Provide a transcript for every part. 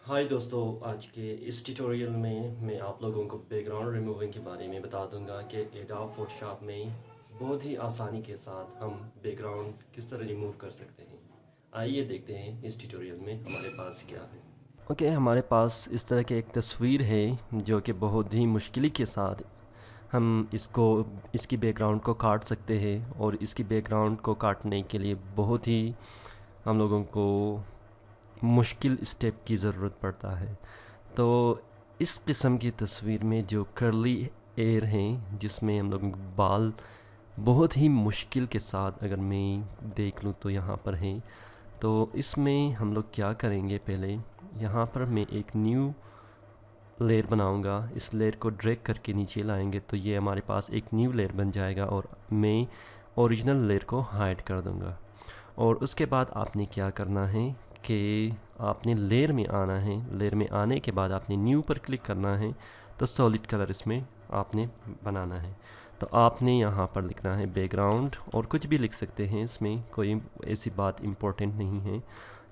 हाय दोस्तों, आज के इस ट्यूटोरियल में मैं आप लोगों को बैकग्राउंड रिमूविंग के बारे में बता दूंगा कि एडोब फोटोशॉप में बहुत ही आसानी के साथ हम बैकग्राउंड किस तरह रिमूव कर सकते हैं। आइए देखते हैं इस ट्यूटोरियल में हमारे पास क्या है। ओके, हमारे पास इस तरह की एक तस्वीर है जो कि बहुत ही मुश्किल के साथ हम इसकी बैकग्राउंड को काट सकते हैं, और इसकी बैकग्राउंड को काटने के लिए बहुत ही हम लोगों को मुश्किल स्टेप की ज़रूरत पड़ता है। तो इस किस्म की तस्वीर में जो कर्ली एयर हैं, जिसमें हम लोग बाल बहुत ही मुश्किल के साथ अगर मैं देख लूँ तो यहाँ पर हैं, तो इसमें हम लोग क्या करेंगे, पहले यहाँ पर मैं एक न्यू लेयर बनाऊंगा। इस लेयर को ड्रैग करके नीचे लाएंगे तो ये हमारे पास एक न्यू लेयर बन जाएगा, और मैं ओरिजिनल लेयर को हाइड कर दूंगा। और उसके बाद आपने क्या करना है कि आपने लेयर में आना है। लेयर में आने के बाद आपने न्यू पर क्लिक करना है, तो सॉलिड कलर इसमें आपने बनाना है। तो आपने यहाँ पर लिखना है बैकग्राउंड, और कुछ भी लिख सकते हैं, इसमें कोई ऐसी बात इम्पोर्टेंट नहीं है।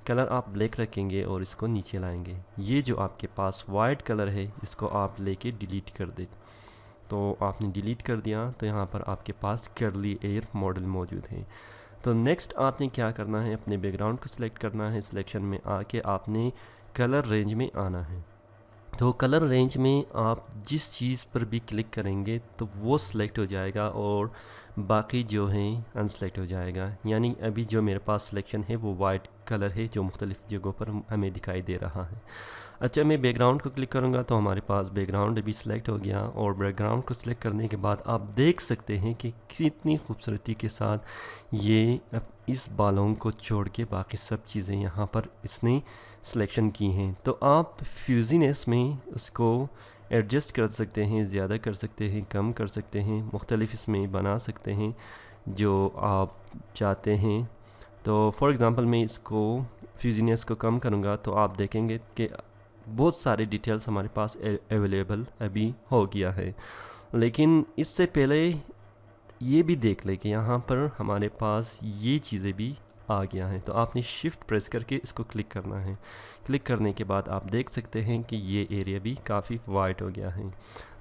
कलर आप ब्लैक रखेंगे और इसको नीचे लाएंगे। ये जो आपके पास वाइट कलर है, इसको आप लेके डिलीट कर दे। तो आपने डिलीट कर दिया तो यहाँ पर आपके पास कर्ली एयर मॉडल मौजूद है। तो नेक्स्ट आपने क्या करना है, अपने बैकग्राउंड को सिलेक्ट करना है। सिलेक्शन में आके आपने कलर रेंज में आना है। तो कलर रेंज में आप जिस चीज़ पर भी क्लिक करेंगे तो वो सिलेक्ट हो जाएगा, और बाकी जो है अनसेलेक्ट हो जाएगा। यानी अभी जो मेरे पास सिलेक्शन है वो वाइट कलर है, जो मुख्तलिफ़ जगहों पर हमें दिखाई दे रहा है। अच्छा, मैं बैकग्राउंड को क्लिक करूँगा तो हमारे पास बैकग्राउंड अभी सिलेक्ट हो गया, और बैकग्राउंड को सिलेक्ट करने के बाद आप देख सकते हैं कि कितनी खूबसूरती के साथ ये अब इस बालों को छोड़ के बाकी सब चीज़ें यहाँ पर इसने सिलेक्शन की हैं। तो आप फ्यूजीनेस में उसको एडजस्ट कर सकते हैं, ज़्यादा कर सकते हैं, कम कर सकते हैं, मुख्तलिफ इसमें बना सकते हैं जो आप चाहते हैं। तो फॉर एग्ज़ाम्पल मैं इसको फ्यूजीनेस को कम करूँगा तो आप देखेंगे कि बहुत सारे डिटेल्स हमारे पास अवेलेबल अभी हो गया है। लेकिन इससे पहले ये भी देख लें कि यहाँ पर हमारे पास ये चीज़ें भी आ गया है। तो आपने शिफ्ट प्रेस करके इसको क्लिक करना है। क्लिक करने के बाद आप देख सकते हैं कि ये एरिया भी काफ़ी वाइट हो गया है।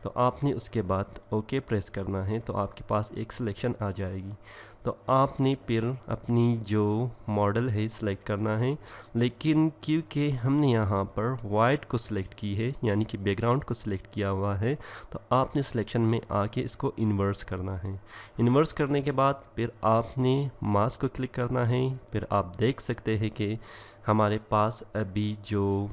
तो आपने उसके बाद ओके प्रेस करना है, तो आपके पास एक सिलेक्शन आ जाएगी। तो आपने फिर अपनी जो मॉडल है सिलेक्ट करना है, लेकिन क्योंकि हमने यहाँ पर वाइट को सिलेक्ट की है, यानी कि बैकग्राउंड को सिलेक्ट किया हुआ है, तो आपने सिलेक्शन में आके इसको इन्वर्स करना है। इन्वर्स करने के बाद फिर आपने मास्क को क्लिक करना है। फिर आप देख सकते हैं कि हमारे पास अभी जो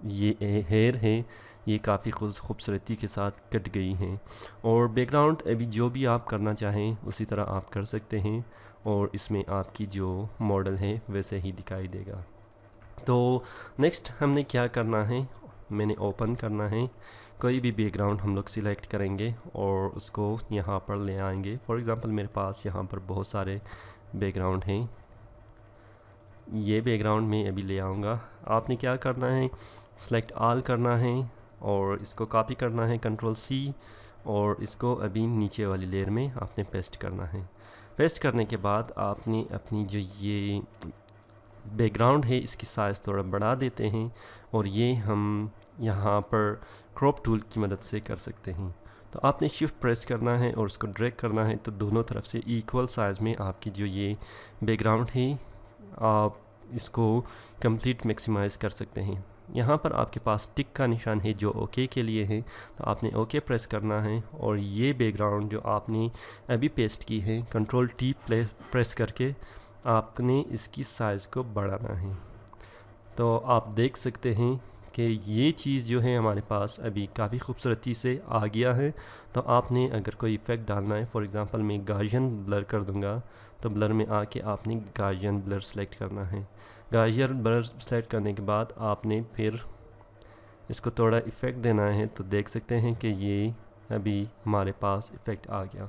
ये हेयर है ये काफ़ी खूबसूरती के साथ कट गई हैं, और बैकग्राउंड अभी जो भी आप करना चाहें उसी तरह आप कर सकते हैं, और इसमें आपकी जो मॉडल है वैसे ही दिखाई देगा। तो नेक्स्ट हमने क्या करना है, मैंने ओपन करना है। कोई भी बैकग्राउंड हम लोग सिलेक्ट करेंगे और उसको यहाँ पर ले आएंगे। फॉर एग्ज़ाम्पल मेरे पास यहाँ पर बहुत सारे बैकग्राउंड हैं। ये बैकग्राउंड में अभी ले आऊँगा। आपने क्या करना है, सेलेक्ट ऑल करना है और इसको कॉपी करना है कंट्रोल C, और इसको अभी नीचे वाली लेयर में आपने पेस्ट करना है। पेस्ट करने के बाद आपने अपनी जो ये बैकग्राउंड है इसकी साइज़ थोड़ा बढ़ा देते हैं, और ये हम यहाँ पर क्रॉप टूल की मदद से कर सकते हैं। तो आपने शिफ्ट प्रेस करना है और उसको ड्रैग करना है, तो दोनों तरफ से इक्वल साइज़ में आपकी जो ये बैकग्राउंड है आप इसको कंप्लीट मैक्सिमाइज़ कर सकते हैं। यहाँ पर आपके पास टिक का निशान है जो ओके के लिए है, तो आपने ओके प्रेस करना है, और ये बैकग्राउंड जो आपने अभी पेस्ट की है कंट्रोल T प्रेस करके आपने इसकी साइज़ को बढ़ाना है। तो आप देख सकते हैं कि ये चीज़ जो है हमारे पास अभी काफ़ी खूबसूरती से आ गया है। तो आपने अगर कोई इफ़ेक्ट डालना है, फॉर एग्ज़ाम्पल मैं गाजियन ब्लर कर दूंगा, तो ब्लर में आके आपने गाजियन ब्लर सेलेक्ट करना है। गाजियन ब्लर सेलेक्ट करने के बाद आपने फिर इसको थोड़ा इफ़ेक्ट देना है, तो देख सकते हैं कि ये अभी हमारे पास इफ़ेक्ट आ गया।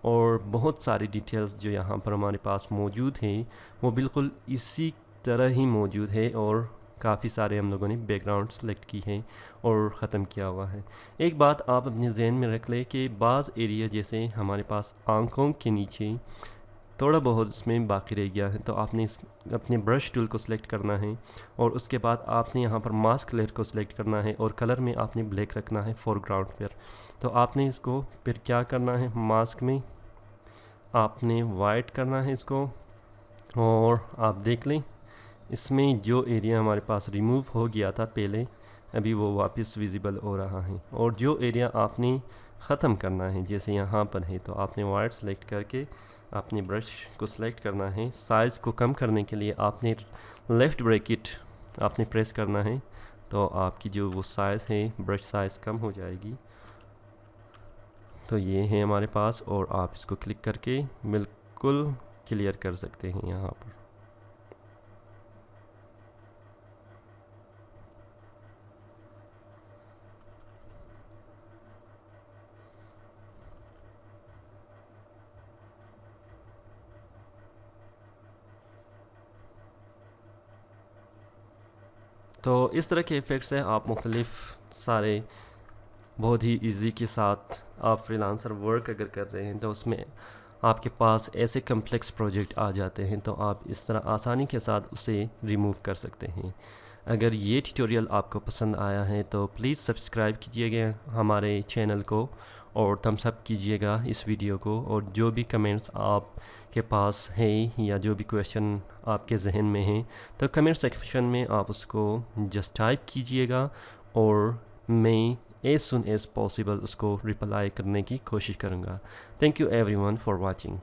और बहुत सारी डिटेल्स जो यहाँ पर हमारे पास मौजूद हैं वो बिल्कुल इसी तरह ही मौजूद है, और काफ़ी सारे हम लोगों ने बैकग्राउंड सेलेक्ट की हैं और ख़त्म किया हुआ है। एक बात आप अपने जहन में रख लें कि बाज़ एरिया जैसे हमारे पास आँखों के नीचे थोड़ा बहुत इसमें बाकी रह गया है, तो आपने अपने ब्रश टूल को सिलेक्ट करना है और उसके बाद आपने यहाँ पर मास्क लेयर को सिलेक्ट करना है और कलर में आपने ब्लैक रखना है फोरग्राउंड पर। तो आपने इसको फिर क्या करना है, मास्क में आपने वाइट करना है इसको, और आप देख लें इसमें जो एरिया हमारे पास रिमूव हो गया था पहले, अभी वो वापस विजिबल हो रहा है। और जो एरिया आपने ख़त्म करना है जैसे यहाँ पर है, तो आपने वाइट सेलेक्ट करके आपने ब्रश को सिलेक्ट करना है। साइज़ को कम करने के लिए आपने लेफ़्ट ब्रैकेट आपने प्रेस करना है, तो आपकी जो वो साइज़ है ब्रश साइज़ कम हो जाएगी। तो ये है हमारे पास, और आप इसको क्लिक करके बिल्कुल क्लियर कर सकते हैं यहाँ पर। तो इस तरह के इफ़ेक्ट्स हैं, आप मुख्तलिफ सारे बहुत ही इजी के साथ आप फ्रीलांसर वर्क अगर कर रहे हैं तो उसमें आपके पास ऐसे कम्प्लेक्स प्रोजेक्ट आ जाते हैं, तो आप इस तरह आसानी के साथ उसे रिमूव कर सकते हैं। अगर ये ट्यूटोरियल आपको पसंद आया है तो प्लीज़ सब्सक्राइब कीजिएगा हमारे चैनल को और थम्स अप कीजिएगा इस वीडियो को। और जो भी कमेंट्स आपके पास है या जो भी क्वेश्चन आपके जहन में है, तो कमेंट सेक्शन में आप उसको जस्ट टाइप कीजिएगा और मैं एज सुन एज पॉसिबल उसको रिप्लाई करने की कोशिश करूँगा। Thank you everyone for watching.